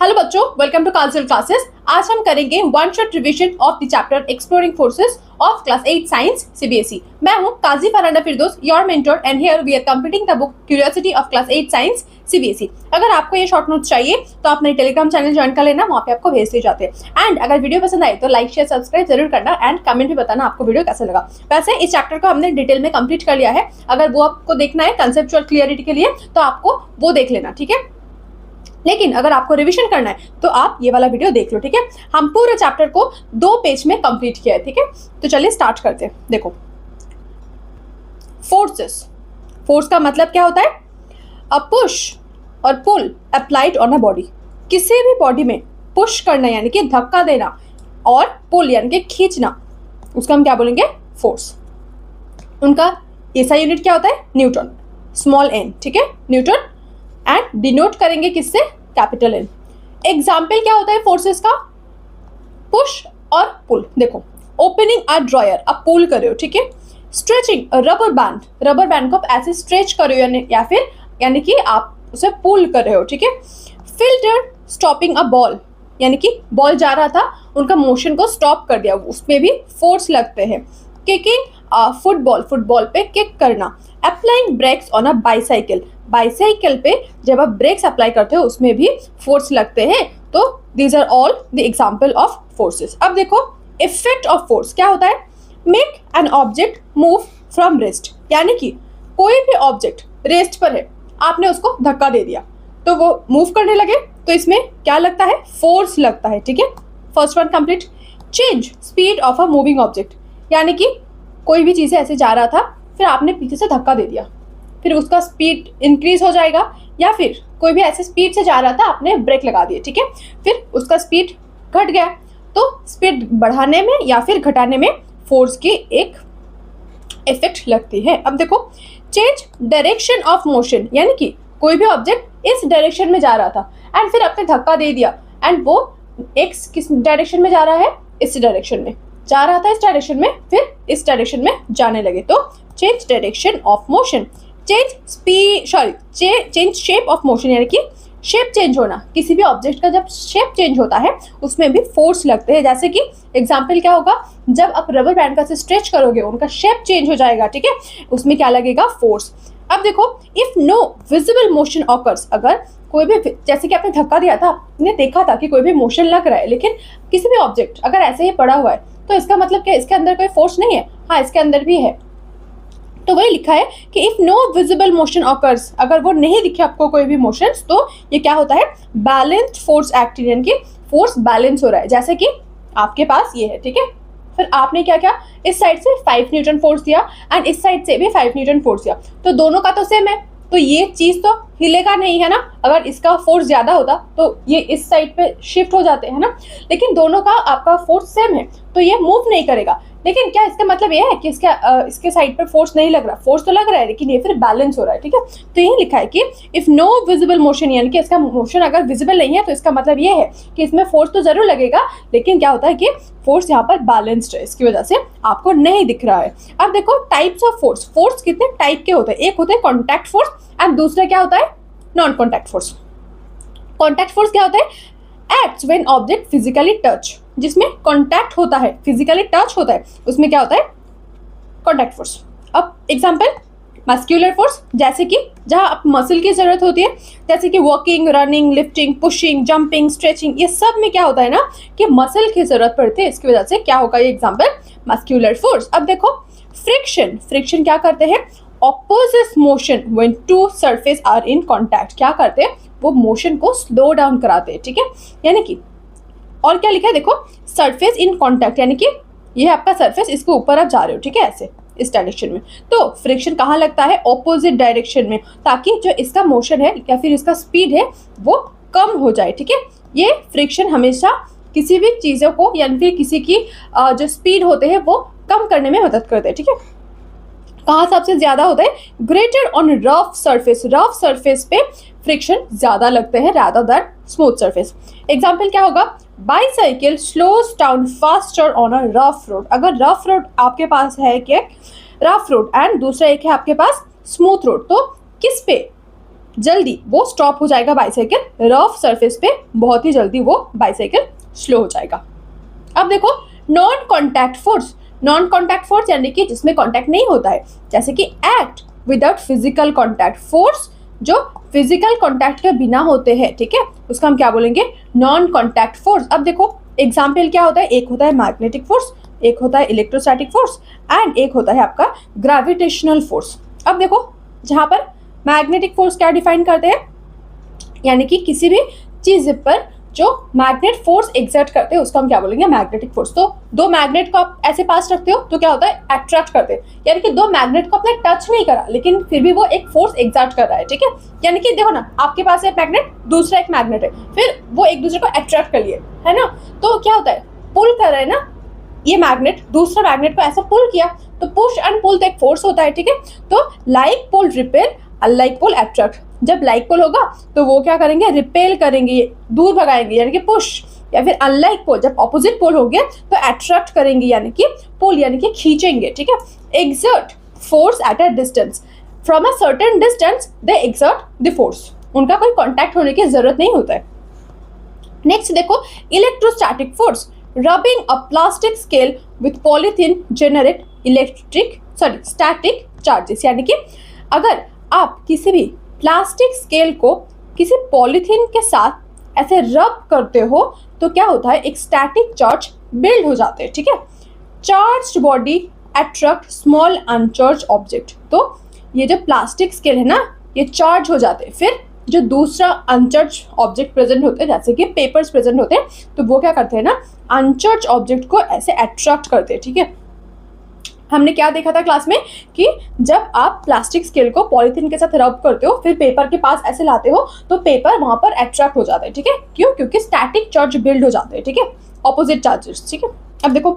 Hello बच्चों, welcome to Kansal classes. आज हम करेंगे one shot revision of the chapter exploring forces of class 8 science CBSE. मैं हूं Kazi Farhana Firdous, your mentor, and here we are completing the book curiosity of class 8 science CBSE. अगर आपको ये short notes चाहिए तो आप मेरे टेलीग्राम चैनल ज्वाइन कर लेना, वहाँ पे आपको भेज दिए जाते हैं। एंड अगर वीडियो पसंद आए तो लाइक शेयर सब्सक्राइब जरूर करना एंड कमेंट भी बताना आपको वीडियो कैसा लगा। वैसे इस चैप्टर को हमने डिटेल में कंप्लीट कर लिया है, अगर वो आपको देखना है कंसेप्चुअल क्लियरिटी के लिए तो आपको वो देख लेना, ठीक है। लेकिन अगर आपको रिवीजन करना है तो आप ये वाला वीडियो देख लो, ठीक है। हम पूरे चैप्टर को 2 पेज में कंप्लीट किया है, ठीक है। तो चलिए स्टार्ट करते हैं। देखो, फोर्सेस, फोर्स का मतलब क्या होता है? अ पुश और पुल अप्लाइड ऑन अ बॉडी। किसी भी बॉडी में पुश करना यानी कि धक्का देना और पुल यानी कि खींचना, उसका हम क्या बोलेंगे? फोर्स। उनका ऐसा यूनिट क्या होता है? न्यूटन, स्मॉल n, ठीक है, न्यूटन। एंड डिनोट करेंगे किससे? Capital N। एग्जाम्पल क्या होता है फोर्सेस का? पुश और पुल। देखो, ओपनिंग अ ड्रॉयर, आप पुल कर रहे हो, ठीक है। Stretching rubber band, rubber band को आप ऐसे स्ट्रेच कर रहे हो या फिर यानी कि आप उसे पुल कर रहे हो, ठीक है। फिल्टर स्टॉपिंग अ बॉल, यानी कि बॉल जा रहा था, उनका मोशन को स्टॉप कर दिया, उसमें भी फोर्स लगते हैं। किकिंग फुटबॉल, फुटबॉल पे किक करना। Applying breaks on a bicycle, bicycle पे जब आप ब्रेक्स अप्लाई करते हो उसमें भी फोर्स लगते हैं। तो these are all the example of forces. अब देखो, इफेक्ट ऑफ फोर्स क्या होता है? Make an object move from rest, यानी कि कोई भी ऑब्जेक्ट रेस्ट पर है, आपने उसको धक्का दे दिया तो वो मूव करने लगे, तो इसमें क्या लगता है? फोर्स लगता है, ठीक है। First one complete. Change speed of a moving object, यानी कि कोई भी चीज़ ऐसे जा रहा था, फिर आपने पीछे से धक्का दे दिया, फिर उसका स्पीड इंक्रीज हो जाएगा। या फिर कोई भी ऐसे स्पीड से जा रहा था, आपने ब्रेक लगा दिए, ठीक है, फिर उसका स्पीड घट गया, तो स्पीड बढ़ाने में या फिर घटाने में फोर्स की एक इफेक्ट लगती है। अब देखो, चेंज डायरेक्शन ऑफ मोशन, यानी कि कोई भी ऑब्जेक्ट इस डायरेक्शन में जा रहा था एंड फिर आपने धक्का दे दिया एंड वो एक किस डायरेक्शन में जा रहा है? इस डायरेक्शन में जा रहा था, इस डायरेक्शन में, फिर इस डायरेक्शन में जाने लगे, तो change direction of motion. Change speed, change shape of motion, यानी कि शेप चेंज होना। किसी भी ऑब्जेक्ट का जब शेप चेंज होता है उसमें भी फोर्स लगते हैं। जैसे कि एग्जांपल क्या होगा? जब आप रबर बैंड का से स्ट्रेच करोगे उनका शेप चेंज हो जाएगा, ठीक है, उसमें क्या लगेगा? फोर्स। अब देखो, if no visible motion occurs, अगर कोई भी, जैसे कि आपने धक्का दिया था, आपने देखा था कि कोई भी मोशन लग रहा है, लेकिन किसी भी ऑब्जेक्ट अगर ऐसे ही पड़ा हुआ है तो इसका मतलब क्या? इसके अंदर कोई फोर्स नहीं है? हाँ, इसके अंदर भी है। तो वही लिखा है कि if no visible motion occurs, अगर वो नहीं दिखे आपको कोई भी मोशन, तो ये क्या होता है? बैलेंस्ड फोर्स एक्टिंग, यानी कि फोर्स बैलेंस हो रहा है। जैसे कि आपके पास ये है, ठीक है, फिर आपने क्या किया? इस साइड से 5 न्यूटन फोर्स दिया एंड इस साइड से भी 5 न्यूटन फोर्स दिया, तो दोनों का तो सेम है, तो ये चीज तो हिलेगा नहीं, है ना। अगर इसका फोर्स ज्यादा होता तो ये इस साइड पे शिफ्ट हो जाते हैं ना, लेकिन दोनों का आपका फोर्स सेम है तो ये मूव नहीं करेगा। लेकिन क्या इसका मतलब ये है कि इसके साइड पे फोर्स नहीं लग रहा? फोर्स तो लग रहा है, लेकिन ये फिर बैलेंस हो रहा है, ठीक है। तो यही लिखा है कि इफ नो विजिबल मोशन, यानी कि इसका मोशन अगर विजिबल नहीं है तो इसका मतलब ये है कि इसमें फोर्स तो जरूर लगेगा, लेकिन क्या होता है कि फोर्स यहाँ पर बैलेंस्ड है, इसकी वजह से आपको नहीं दिख रहा है। अब देखो, टाइप्स ऑफ फोर्स। फोर्स कितने टाइप के होते हैं? एक होता है कॉन्टैक्ट फोर्स एंड दूसरा क्या होता है? Non contact force. Contact force क्या होता है? Acts when object physically touch, जिसमें कॉन्टैक्ट होता है, फिजिकली टच होता है, उसमें क्या होता है? Contact force. अब एग्जांपल, मस्कुलर फोर्स, जैसे कि जहां आप मसल की जरूरत होती है, जैसे कि walking, running, lifting, pushing, jumping, stretching, ये सब में क्या होता है ना कि मसल की जरूरत पड़ती है, इसकी वजह से क्या होगा? ये एग्जाम्पल मस्कुलर फोर्स। अब देखो, फ्रिक्शन, फ्रिक्शन क्या करते हैं? Opposite motion when two surface are in contact, क्या करते हैं? वो मोशन को स्लो डाउन कराते हैं, ठीक है। यानी कि और क्या लिखा है? देखो, सरफेस इन कॉन्टैक्ट, यानी कि ये है आपका सरफेस, इसके ऊपर आप जा रहे हो, ठीक है, ऐसे इस डायरेक्शन में, तो फ्रिक्शन कहाँ लगता है? ऑपोजिट डायरेक्शन में, ताकि जो इसका मोशन है या फिर इसका स्पीड है वो कम हो जाए, ठीक है। ये फ्रिक्शन हमेशा किसी भी चीज़ों को या फिर किसी की जो स्पीड होते हैं वो कम करने में मदद करते हैं, ठीक है। कहाँ सबसे ज्यादा होता है? Greater on rough surface, rough surface पे फ्रिक्शन ज्यादा लगते हैं rather than smooth surface. Example क्या होगा? Bicycle slows down faster on a rough road. अगर रफ रोड आपके पास है क्या? रफ रोड एंड दूसरा एक है आपके पास स्मूथ रोड, तो किस पे जल्दी वो स्टॉप हो जाएगा बाइसाइकिल, रफ सरफेस पे बहुत ही जल्दी वो बाइसाइकिल स्लो हो जाएगा। अब देखो non contact force, non contact force यानी कि जिसमें कॉन्टैक्ट नहीं होता है, जैसे कि act without physical contact, force जो फिजिकल कॉन्टैक्ट के बिना होते हैं, ठीक है, उसका हम क्या बोलेंगे, नॉन कॉन्टैक्ट फोर्स। अब देखो एग्जाम्पल क्या होता है, एक होता है मैग्नेटिक फोर्स, एक होता है इलेक्ट्रोस्टैटिक फोर्स एंड एक होता है आपका ग्रेविटेशनल फोर्स। अब देखो जहाँ पर मैग्नेटिक फोर्स क्या डिफाइन करते हैं, यानी कि किसी भी चीज पर जो मैग्नेट फोर्स एक्सर्ट करते हैं उसका हम क्या बोलेंगे, मैग्नेटिक फोर्स। तो दो मैग्नेट को आप ऐसे पास रखते हो तो क्या होता है, अट्रैक्ट करते हैं, यानी कि दो मैग्नेट को आपने टच नहीं करा लेकिन फिर भी वो एक फोर्स एक्सर्ट कर रहा है, ठीक है। यानी कि देखो ना, आपके पास एक मैग्नेट, दूसरा एक मैग्नेट है, फिर वो एक दूसरे को अट्रैक्ट कर लिए, है ना, तो क्या होता है, पुल कर रहा है ना, ये मैग्नेट दूसरा मैग्नेट को ऐसा पुल किया, तो पुश एंड पुल तो एक फोर्स होता है, ठीक है। तो like pole repel, unlike pole attract. जब लाइक पोल होगा तो वो क्या करेंगे, रिपेल करेंगे, दूर भगाएंगे यानी कि पुश, या फिर अनलाइक पोल जब ऑपोजिट पोल हो गया तो अट्रैक्ट करेंगे यानी कि पुल यानी कि खींचेंगे, ठीक है। Exert force at a distance, from a certain distance they exert the force, उनका कोई कॉन्टैक्ट होने की जरूरत नहीं होता है। नेक्स्ट देखो electrostatic force, rubbing a plastic scale with polythene generate static charges, यानी कि अगर आप किसी भी प्लास्टिक स्केल को किसी पॉलीथीन के साथ ऐसे रब करते हो तो क्या होता है, एक स्टैटिक चार्ज बिल्ड हो जाते हैं, ठीक है। Charged body attract small अनचार्ज object, तो ये जो प्लास्टिक स्केल है ना, ये चार्ज हो जाते हैं, फिर जो दूसरा अनचार्ज ऑब्जेक्ट प्रेजेंट होते हैं जैसे कि पेपर्स प्रेजेंट होते हैं, तो वो क्या करते हैं ना, अनचार्ज ऑब्जेक्ट को ऐसे अट्रैक्ट करते हैं, ठीक है। हमने क्या देखा था क्लास में कि जब आप प्लास्टिक स्केल को पॉलीथीन के साथ रब करते हो फिर पेपर के पास ऐसे लाते हो तो पेपर वहां पर अट्रैक्ट हो जाता है, ठीक है। क्यों, क्योंकि स्टैटिक चार्ज बिल्ड हो जाते हैं, ठीक है, ऑपोजिट चार्जेस, ठीक है। अब देखो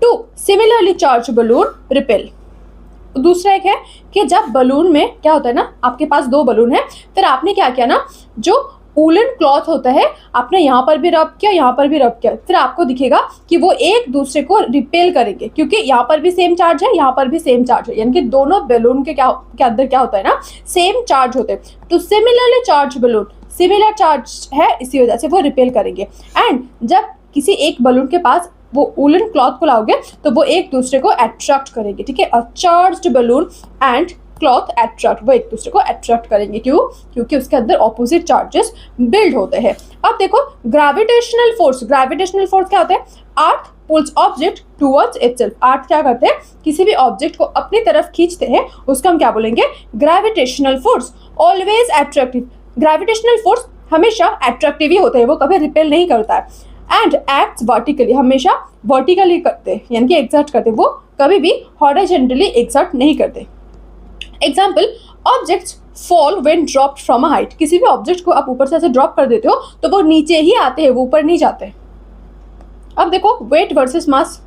two similarly charge balloon repel, दूसरा एक है कि जब बलून में क्या होता है ना, आपके पास दो बलून है, फिर आपने क्या किया ना, जो वूलन क्लॉथ होता है आपने यहाँ पर भी रब किया, यहाँ पर भी रब किया, फिर आपको दिखेगा कि वो एक दूसरे को रिपेल करेंगे, क्योंकि यहाँ पर भी सेम चार्ज है, यहाँ पर भी सेम चार्ज है, यानी कि दोनों बैलून के अंदर क्या होता है ना, सेम चार्ज होते हैं। तो similarly charge balloon, similar charge है इसी वजह से वो रिपेल करेंगे। एंड जब किसी एक बलून के पास वो वूलन क्लॉथ को लाओगे तो वो एक दूसरे को अट्रैक्ट करेंगे, ठीक है। A charged balloon and cloth attract, वो एक दूसरे को अट्रैक्ट करेंगे, क्यों, क्योंकि उसके अंदर ऑपोजिट चार्जेस बिल्ड होते हैं। अब देखो ग्रेविटेशनल फोर्स, ग्रेविटेशनल फोर्स क्या होता है, अर्थ पुल्स ऑब्जेक्ट टुवर्ड्स इटसेल्फ, अर्थ क्या करते हैं, किसी भी ऑब्जेक्ट को अपनी तरफ खींचते हैं, उसका हम क्या बोलेंगे, gravitational force. Always attractive, gravitational force हमेशा अट्रैक्टिव ही होते हैं, वो कभी रिपेल नहीं करता है। एंड एक्ट्स वर्टिकली, हमेशा वर्टिकली करते हैं यानी कि एक्सर्ट करते, वो कभी भी हॉरिजॉन्टली एक्सर्ट नहीं करते। Example, objects fall when dropped from a height, किसी भी ऑब्जेक्ट को आप ऊपर से ऐसे ड्रॉप कर देते हो तो वो नीचे ही आते हैं, वो ऊपर नहीं जाते। अब देखो वेट वर्सेस मास,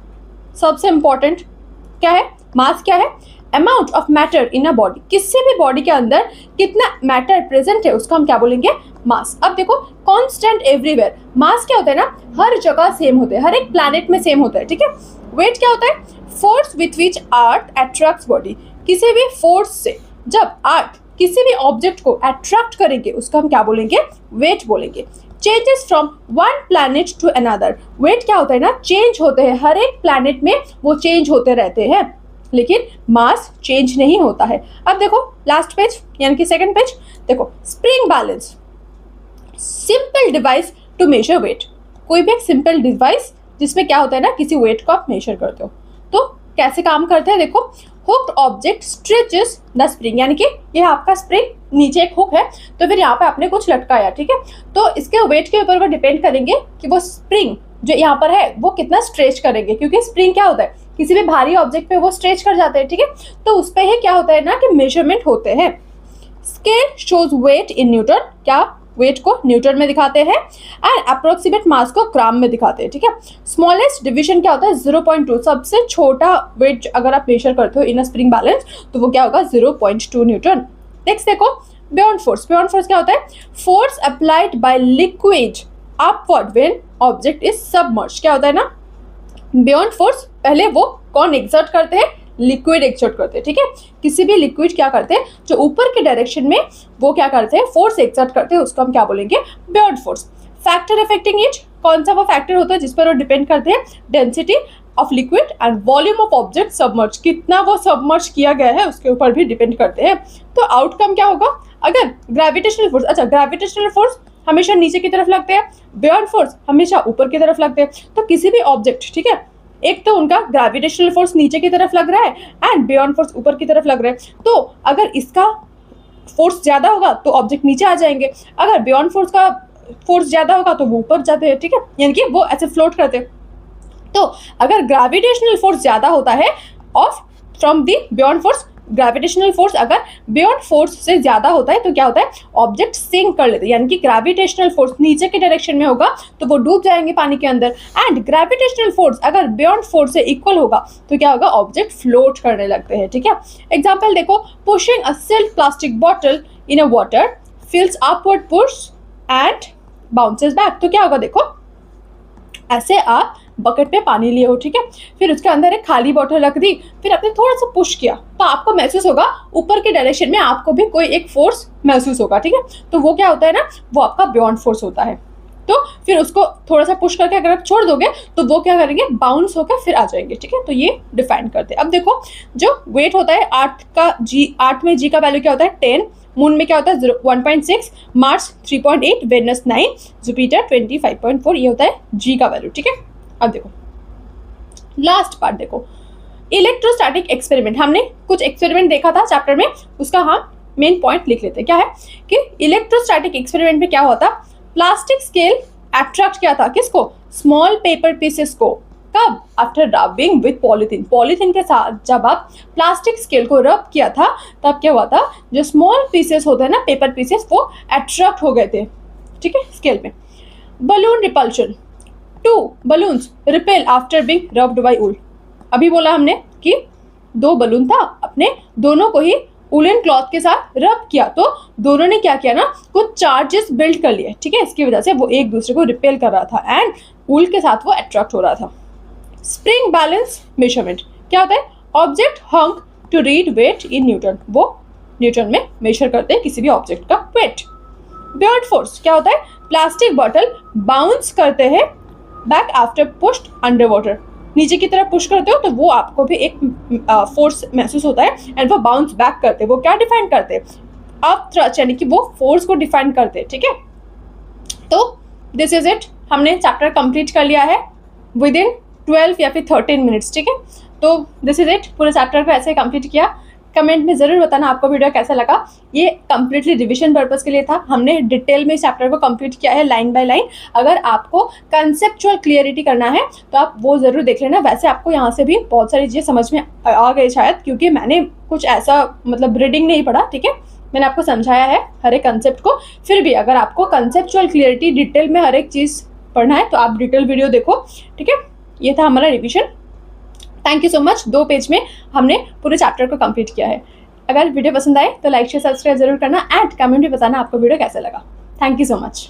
सबसे इंपॉर्टेंट क्या है, मास क्या है, amount of matter in a body, किसी भी बॉडी के अंदर कितना मैटर प्रेजेंट है उसको हम क्या बोलेंगे, मास। अब देखो कांस्टेंट एवरीवेयर, मास क्या होता है ना, हर जगह सेम होते हैं, हर एक प्लैनेट में सेम होता है, ठीक है। वेट क्या होता है, force with which earth attracts body, किसी भी फोर्स से जब अर्थ किसी भी ऑब्जेक्ट को अट्रैक्ट करेंगे उसका हम क्या बोलेंगे, वेट बोलेंगे। Changes from one planet to another, weight क्या होता है ना, चेंज होते हैं, हर एक प्लैनेट में वो चेंज होते रहते हैं, लेकिन मास चेंज नहीं होता है। अब देखो लास्ट पेज यानी कि सेकंड पेज, देखो spring balance, simple device to measure weight, कोई भी एक सिंपल डिवाइस जिसमें क्या होता है ना, किसी वेट को आप मेजर करते हो, तो कैसे काम करते हैं, देखो hooked object stretches the spring, यानी कि ये आपका स्प्रिंग, नीचे एक हुक है तो फिर यहाँ पे आपने कुछ लटकाया, ठीक है, तो इसके वेट के ऊपर वो डिपेंड करेंगे कि वो स्प्रिंग जो यहाँ पर है वो कितना स्ट्रेच करेंगे, क्योंकि स्प्रिंग क्या होता है, किसी भी भारी ऑब्जेक्ट पे वो स्ट्रेच कर जाते हैं, ठीक है, तो उस पर ही क्या होता है ना कि मेजरमेंट होते हैं। Scale shows wait in Newton, क्या वेट को न्यूटन में दिखाते हैं, एंड अप्रोक्सीमेट मास को ग्राम में दिखाते हैं, ठीक है। स्मॉलेस्ट डिवीजन क्या होता है, 0.2, सबसे छोटा वेट अगर आप मेजर करते हो इन अ स्प्रिंग बैलेंस तो वो क्या होगा, 0.2 न्यूटन। नेक्स्ट देखो बियॉन्ड फोर्स, बियॉन्ड फोर्स क्या होता है, force applied by liquid upward when object is submerged, क्या होता है ना, बियॉन्ड फोर्स पहले वो कौन एक्सर्ट करते हैं, लिक्विड एक्सर्ट करते हैं, ठीक है। किसी भी लिक्विड क्या करते हैं, जो ऊपर के डायरेक्शन में वो क्या करते हैं, फोर्स एक्सर्ट करते हैं, उसको हम क्या बोलेंगे, ब्योंड फोर्स। फैक्टर अफेक्टिंग इट, कौन सा वो फैक्टर होता है जिस पर वो डिपेंड करते हैं, density of liquid and volume of object submerge, कितना वो सबमर्ज किया गया है उसके ऊपर भी डिपेंड करते हैं। तो आउटकम क्या होगा, अगर ग्रेविटेशनल फोर्स, अच्छा ग्रेविटेशनल फोर्स हमेशा नीचे की तरफ लगते हैं, ब्योंड फोर्स हमेशा ऊपर की तरफ लगते हैं। तो किसी भी ऑब्जेक्ट, ठीक है, एक तो उनका ग्रेविटेशनल फोर्स नीचे की तरफ लग रहा है एंड ब्योंड फोर्स ऊपर की तरफ लग रहा है। तो अगर इसका फोर्स ज़्यादा होगा तो ऑब्जेक्ट नीचे आ जाएंगे, अगर ब्योंड फोर्स का फोर्स ज़्यादा होगा तो वो ऊपर जाते हैं, ठीक है, यानी कि वो ऐसे फ्लोट करते हैं। तो अगर ग्रेविटेशनल फोर्स ज़्यादा होता है of from the buoyant force, gravitational force अगर ब्योंड फोर्स से ज़्यादा होता है तो क्या होता है, ऑब्जेक्ट सिंक कर लेते हैं, यानी कि ग्रेविटेशनल फोर्स नीचे के डायरेक्शन में होगा तो वो डूब जाएंगे पानी के अंदर। एंड ग्रेविटेशनल फोर्स अगर ब्योंड फोर्स से इक्वल होगा तो क्या होगा, ऑब्जेक्ट फ्लोट करने लगते हैं, ठीक है। एग्जाम्पल देखो, pushing a silk plastic bottle in a water feels upward push and bounces back. तो क्या होगा, देखो ऐसे आप बकेट में पानी लिए हो, ठीक है, फिर उसके अंदर एक खाली बॉटल रख दी, फिर आपने थोड़ा सा पुश किया तो आपको महसूस होगा ऊपर के डायरेक्शन में आपको भी कोई एक फोर्स महसूस होगा, ठीक है। तो वो क्या होता है ना, वो आपका ब्योंड फोर्स होता है। तो फिर उसको थोड़ा सा पुश करके अगर आप छोड़ दोगे तो वो क्या करेंगे, बाउंस होकर फिर आ जाएंगे, ठीक है। तो ये डिफाइन करते हैं। अब देखो जो वेट होता है 8 में जी का वैल्यू क्या होता है 10, मून में क्या होता है 1.6, मार्स 3.8, वेनस 9, जुपिटर 25.4, ये होता है जी का वैल्यू, ठीक है। अब देखो लास्ट पार्ट देखो, इलेक्ट्रोस्टैटिक एक्सपेरिमेंट। हमने कुछ एक्सपेरिमेंट देखा था चैप्टर में, उसका हम मेन पॉइंट लिख लेते हैं। क्या है कि इलेक्ट्रोस्टैटिक एक्सपेरिमेंट में क्या हुआ था, प्लास्टिक स्केल अट्रैक्ट किया था किसको, स्मॉल पेपर पीसेस को। कब, after rubbing with polythene, polythene के साथ जब आप प्लास्टिक स्केल को रब किया था तब क्या हुआ था, जो स्मॉल पीसेस होते हैं ना, पेपर पीसेस, वो अट्रैक्ट हो गए थे, ठीक है, स्केल में। Balloon repulsion, 2 balloons repel after being rubbed by wool। अभी बोला हमने कि 2 बलून था, अपने दोनों को ही वुलन क्लॉथ के साथ रब किया तो दोनों ने क्या किया ना, कुछ चार्जेस बिल्ड कर लिए, ठीक है, इसकी वजह से वो एक दूसरे को रिपेल कर रहा था एंड वूल के साथ वो अट्रैक्ट हो रहा था। स्प्रिंग बैलेंस मेजरमेंट क्या होता है, object hung to read weight in newton, वो न्यूटन में मेजर करते हैं किसी भी ऑब्जेक्ट का वेट। ब्योंड फोर्स क्या होता है, प्लास्टिक बॉटल बाउंस करते हैं back after pushed under water, नीचे की तरफ पुश करते हो तो वो आपको भी एक फोर्स महसूस होता है एंड वो बाउंस बैक करते हैं। वो क्या डिफाइन करते हैं, अब थ्रस्ट, यानी कि वो फोर्स को डिफाइन करते हैं, ठीक है। तो दिस इज इट, हमने चैप्टर कंप्लीट कर लिया है विद इन 12 या फिर 13 मिनट्स, ठीक है। तो दिस इज इट, पूरे चैप्टर को ऐसे कंप्लीट किया। कमेंट में ज़रूर बताना आपको वीडियो कैसा लगा। ये कम्प्लीटली रिविजन पर्पस के लिए था, हमने डिटेल में इस चैप्टर को कंप्लीट किया है लाइन बाय लाइन। अगर आपको कंसेप्चुअल क्लियरिटी करना है तो आप वो ज़रूर देख लेना। वैसे आपको यहाँ से भी बहुत सारी चीज़ें समझ में आ गई शायद, क्योंकि मैंने कुछ ऐसा मतलब रीडिंग नहीं पढ़ा, ठीक है, मैंने आपको समझाया है हर एक कंसेप्ट को। फिर भी अगर आपको कंसेप्चुअल क्लियरिटी डिटेल में हर एक चीज़ पढ़ना है तो आप डिटेल वीडियो देखो, ठीक है। ये था हमारा revision. Thank you so much, 2 page में हमने पूरे चैप्टर को कंप्लीट किया है। अगर वीडियो पसंद आए तो लाइक शेयर सब्सक्राइब जरूर करना एंड कमेंट भी बताना आपको वीडियो कैसा लगा। Thank you so much.